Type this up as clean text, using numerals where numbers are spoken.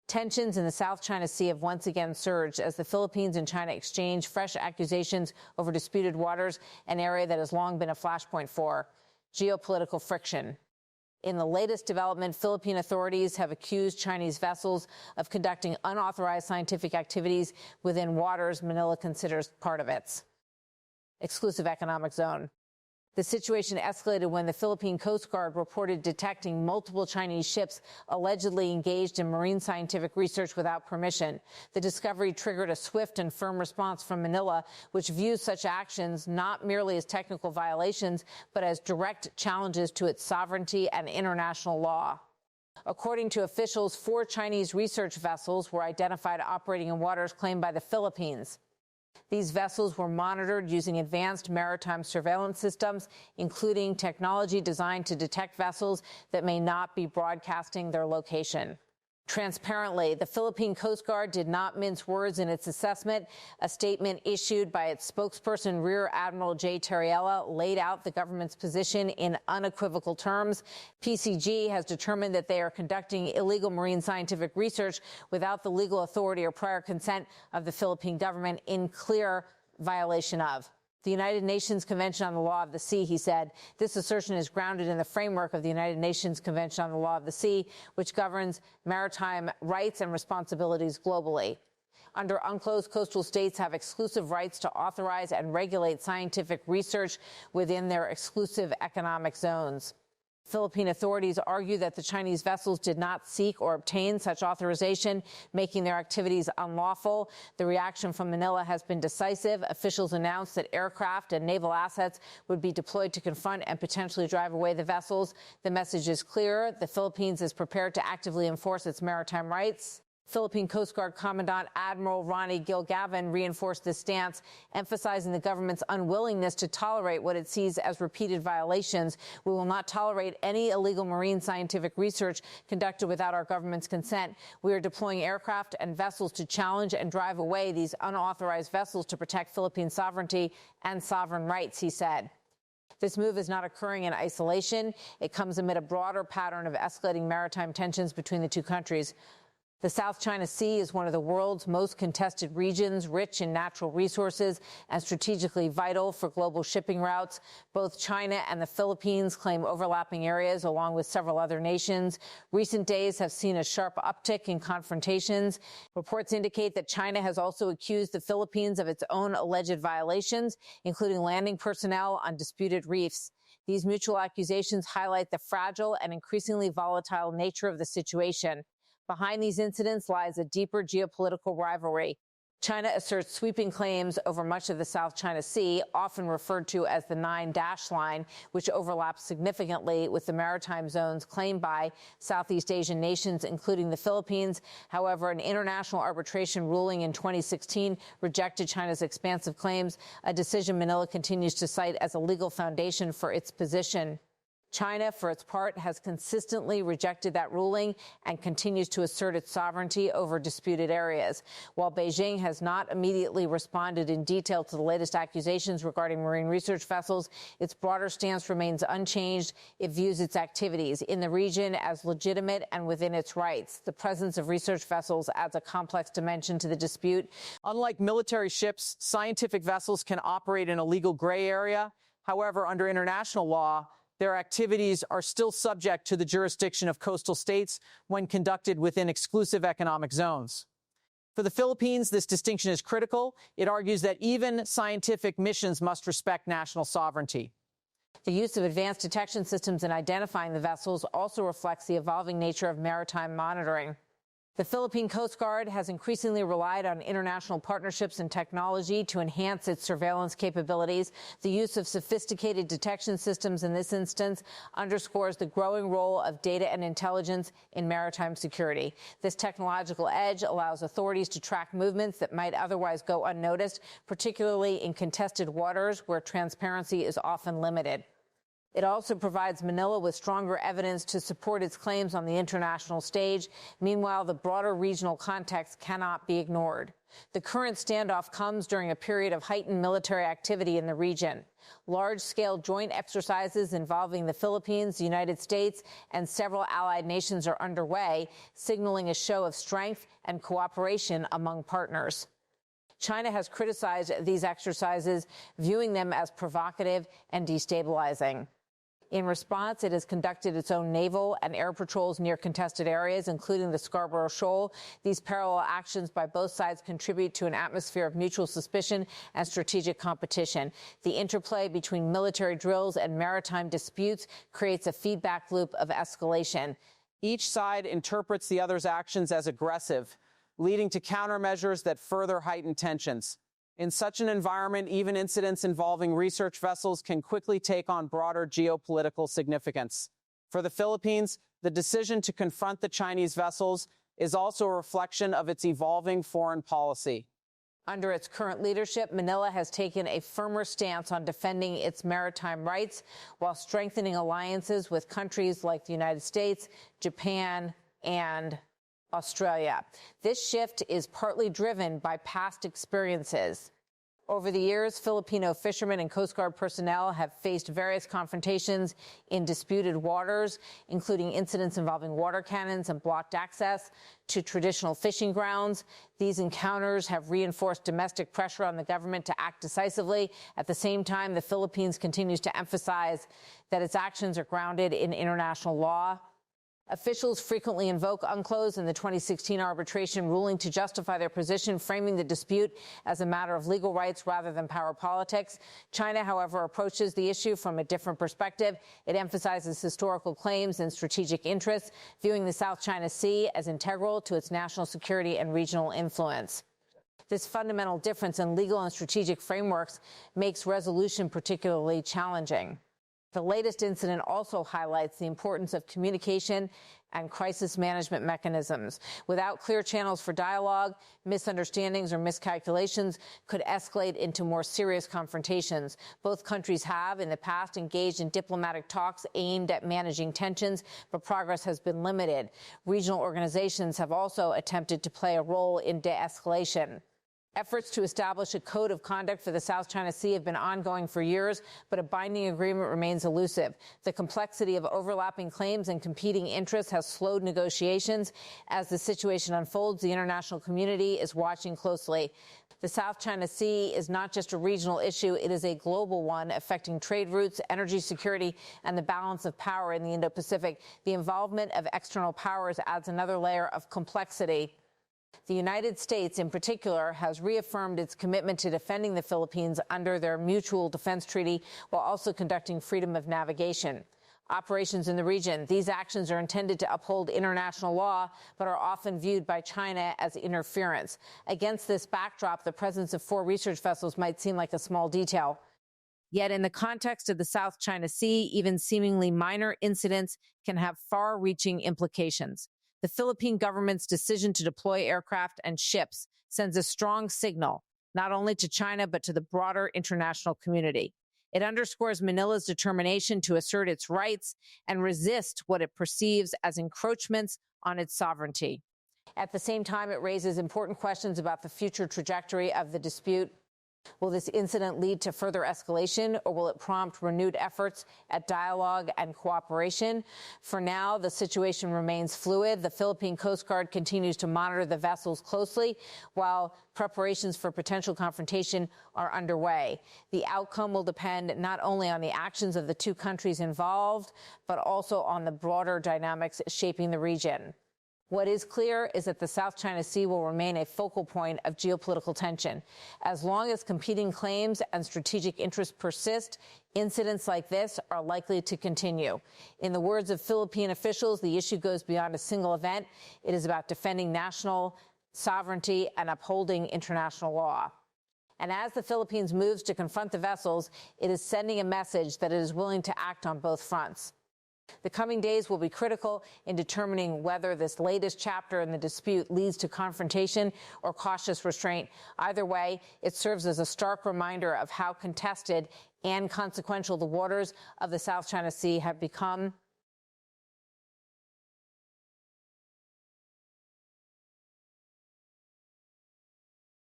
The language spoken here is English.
Tensions in the South China Sea have once again surged as the Philippines and China exchange fresh accusations over disputed waters, an area that has long been a flashpoint for geopolitical friction. In the latest development, Philippine authorities have accused Chinese vessels of conducting unauthorized scientific activities within waters Manila considers part of its exclusive economic zone. The situation escalated when the Philippine Coast Guard reported detecting multiple Chinese ships allegedly engaged in marine scientific research without permission. The discovery triggered a swift and firm response from Manila, which views such actions not merely as technical violations, but as direct challenges to its sovereignty and international law. According to officials, 4 Chinese research vessels were identified operating in waters claimed by the Philippines. These vessels were monitored using advanced maritime surveillance systems, including technology designed to detect vessels that may not be broadcasting their location. Transparently, the Philippine Coast Guard did not mince words in its assessment. A statement issued by its spokesperson, Rear Admiral J. Terriella, laid out the government's position in unequivocal terms. PCG has determined that they are conducting illegal marine scientific research without the legal authority or prior consent of the Philippine government, in clear violation of the United Nations Convention on the Law of the Sea, he said. This assertion is grounded in the framework of the United Nations Convention on the Law of the Sea, which governs maritime rights and responsibilities globally. Under UNCLOS, coastal states have exclusive rights to authorize and regulate scientific research within their exclusive economic zones. Philippine authorities argue that the Chinese vessels did not seek or obtain such authorization, making their activities unlawful. The reaction from Manila has been decisive. Officials announced that aircraft and naval assets would be deployed to confront and potentially drive away the vessels. The message is clear. The Philippines is prepared to actively enforce its maritime rights. Philippine Coast Guard Commandant Admiral Ronnie Gilgavin reinforced this stance, emphasizing the government's unwillingness to tolerate what it sees as repeated violations. We will not tolerate any illegal marine scientific research conducted without our government's consent. We are deploying aircraft and vessels to challenge and drive away these unauthorized vessels to protect Philippine sovereignty and sovereign rights, he said. This move is not occurring in isolation. It comes amid a broader pattern of escalating maritime tensions between the two countries. The South China Sea is one of the world's most contested regions, rich in natural resources and strategically vital for global shipping routes. Both China and the Philippines claim overlapping areas, along with several other nations. Recent days have seen a sharp uptick in confrontations. Reports indicate that China has also accused the Philippines of its own alleged violations, including landing personnel on disputed reefs. These mutual accusations highlight the fragile and increasingly volatile nature of the situation. Behind these incidents lies a deeper geopolitical rivalry. China asserts sweeping claims over much of the South China Sea, often referred to as the 9-dash line, which overlaps significantly with the maritime zones claimed by Southeast Asian nations, including the Philippines. However, an international arbitration ruling in 2016 rejected China's expansive claims, a decision Manila continues to cite as a legal foundation for its position. China, for its part, has consistently rejected that ruling and continues to assert its sovereignty over disputed areas. While Beijing has not immediately responded in detail to the latest accusations regarding marine research vessels, its broader stance remains unchanged. It views its activities in the region as legitimate and within its rights. The presence of research vessels adds a complex dimension to the dispute. Unlike military ships, scientific vessels can operate in a legal gray area. However, under international law, their activities are still subject to the jurisdiction of coastal states when conducted within exclusive economic zones. For the Philippines, this distinction is critical. It argues that even scientific missions must respect national sovereignty. The use of advanced detection systems in identifying the vessels also reflects the evolving nature of maritime monitoring. The Philippine Coast Guard has increasingly relied on international partnerships and technology to enhance its surveillance capabilities. The use of sophisticated detection systems in this instance underscores the growing role of data and intelligence in maritime security. This technological edge allows authorities to track movements that might otherwise go unnoticed, particularly in contested waters where transparency is often limited. It also provides Manila with stronger evidence to support its claims on the international stage. Meanwhile, the broader regional context cannot be ignored. The current standoff comes during a period of heightened military activity in the region. Large-scale joint exercises involving the Philippines, the United States, and several allied nations are underway, signaling a show of strength and cooperation among partners. China has criticized these exercises, viewing them as provocative and destabilizing. In response, it has conducted its own naval and air patrols near contested areas, including the Scarborough Shoal. These parallel actions by both sides contribute to an atmosphere of mutual suspicion and strategic competition. The interplay between military drills and maritime disputes creates a feedback loop of escalation. Each side interprets the other's actions as aggressive, leading to countermeasures that further heighten tensions. In such an environment, even incidents involving research vessels can quickly take on broader geopolitical significance. For the Philippines, the decision to confront the Chinese vessels is also a reflection of its evolving foreign policy. Under its current leadership, Manila has taken a firmer stance on defending its maritime rights while strengthening alliances with countries like the United States, Japan, and Australia. This shift is partly driven by past experiences. Over the years, Filipino fishermen and Coast Guard personnel have faced various confrontations in disputed waters, including incidents involving water cannons and blocked access to traditional fishing grounds. These encounters have reinforced domestic pressure on the government to act decisively. At the same time, the Philippines continues to emphasize that its actions are grounded in international law. Officials frequently invoke UNCLOS in the 2016 arbitration ruling to justify their position, framing the dispute as a matter of legal rights rather than power politics. China, however, approaches the issue from a different perspective. It emphasizes historical claims and strategic interests, viewing the South China Sea as integral to its national security and regional influence. This fundamental difference in legal and strategic frameworks makes resolution particularly challenging. The latest incident also highlights the importance of communication and crisis management mechanisms. Without clear channels for dialogue, misunderstandings or miscalculations could escalate into more serious confrontations. Both countries have, in the past, engaged in diplomatic talks aimed at managing tensions, but progress has been limited. Regional organizations have also attempted to play a role in de-escalation. Efforts to establish a code of conduct for the South China Sea have been ongoing for years, but a binding agreement remains elusive. The complexity of overlapping claims and competing interests has slowed negotiations. As the situation unfolds, the international community is watching closely. The South China Sea is not just a regional issue, it is a global one affecting trade routes, energy security, and the balance of power in the Indo-Pacific. The involvement of external powers adds another layer of complexity. The United States, in particular, has reaffirmed its commitment to defending the Philippines under their mutual defense treaty while also conducting freedom of navigation operations in the region. These actions are intended to uphold international law, but are often viewed by China as interference. Against this backdrop, the presence of 4 research vessels might seem like a small detail. Yet in the context of the South China Sea, even seemingly minor incidents can have far-reaching implications. The Philippine government's decision to deploy aircraft and ships sends a strong signal, not only to China, but to the broader international community. It underscores Manila's determination to assert its rights and resist what it perceives as encroachments on its sovereignty. At the same time, it raises important questions about the future trajectory of the dispute. Will this incident lead to further escalation, or will it prompt renewed efforts at dialogue and cooperation? For now, the situation remains fluid. The Philippine Coast Guard continues to monitor the vessels closely, while preparations for potential confrontation are underway. The outcome will depend not only on the actions of the 2 countries involved, but also on the broader dynamics shaping the region. What is clear is that the South China Sea will remain a focal point of geopolitical tension. As long as competing claims and strategic interests persist, incidents like this are likely to continue. In the words of Philippine officials, the issue goes beyond a single event. It is about defending national sovereignty and upholding international law. And as the Philippines moves to confront the vessels, it is sending a message that it is willing to act on both fronts. The coming days will be critical in determining whether this latest chapter in the dispute leads to confrontation or cautious restraint. Either way, it serves as a stark reminder of how contested and consequential the waters of the South China Sea have become